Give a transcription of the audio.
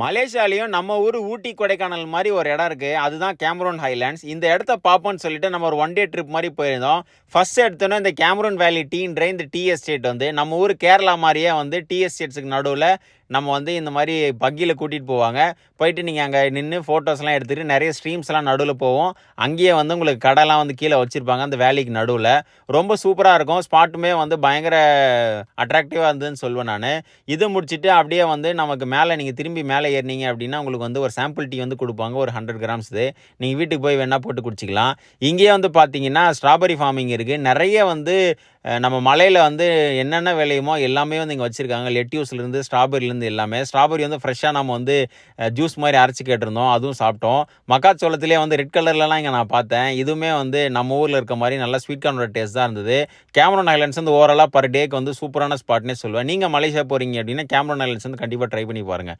மலேசியாலயும் நம்ம ஊர் ஊட்டி கொடைக்கானல் மாதிரி ஒரு இடம் இருக்குது. அதுதான் கேமரூன் ஹைலாண்ட்ஸ். இந்த இடத்த பார்ப்போம்னு சொல்லிட்டு நம்ம ஒரு ஒன் டே ட்ரிப் மாதிரி போயிருந்தோம். ஃபர்ஸ்ட் எடுத்தோன்னே இந்த கேமரூன் வேலி டீன்ற இந்த டீ எஸ்டேட் வந்து நம்ம ஊர் கேரளா மாதிரியே வந்து டீ எஸ்டேட்ஸுக்கு நடுவில் நம்ம வந்து இந்த மாதிரி பக்கியில் கூட்டிகிட்டு போவாங்க. போயிட்டு நீங்கள் அங்கே நின்று ஃபோட்டோஸ்லாம் எடுத்துகிட்டு நிறைய ஸ்ட்ரீம்ஸ்லாம் நடுவில் போவோம். அங்கேயே வந்து உங்களுக்கு கடைலாம் வந்து கீழே வச்சுருப்பாங்க அந்த வேலிக்கு நடுவில். ரொம்ப சூப்பராக இருக்கும். ஸ்பாட்டுமே வந்து பயங்கர அட்ராக்டிவாக இருந்ததுன்னு சொல்லுவேன் நான். இது முடிச்சுட்டு அப்படியே வந்து நமக்கு மேலே நீங்கள் திரும்பி மேலே ஏறினீங்க அப்படின்னா உங்களுக்கு வந்து ஒரு சாம்பிள் டீ வந்து கொடுப்பாங்க, ஒரு 100 கிராம்ஸு. நீங்கள் வீட்டுக்கு போய் வேணால் போட்டு குடிச்சிக்கலாம். இங்கேயே வந்து பார்த்தீங்கன்னா ஸ்ட்ராபெரி ஃபார்மிங் இருக்குது. நிறைய வந்து நம்ம மலையில் வந்து என்னென்ன விளையுமோ எல்லாமே வந்து இங்கே வச்சுருக்காங்க. லெட்யூஸ்லேருந்து ஸ்ட்ராபெரிலேருந்து எல்லாமே. ஸ்ட்ராபெரி வந்து ஃப்ரெஷ்ஷாக நம்ம வந்து ஜூஸ் மாதிரி அரைச்சி கேட்டிருந்தோம், அதுவும் சாப்பிட்டோம். மக்காச்சோளத்துலேயே வந்து ரெட் கலர்லலாம் இங்கே நான் பார்த்தேன். இதுவுமே வந்து நம்ம ஊரில் இருக்க மாதிரி நல்லா ஸ்வீட் கார்னோட டேஸ்ட் தான் இருந்தது. கேமரூன் ஐலாண்ட்ஸ் வந்து ஓவராலாக பர் டேக்கு வந்து சூப்பரான ஸ்பாட்னே சொல்லுவேன். நீங்கள் மலேசியா போகிறீங்க அப்படின்னா கேமரூன் ஐலாண்ட்ஸ் வந்து கண்டிப்பாக ட்ரை பண்ணி பாருங்கள்.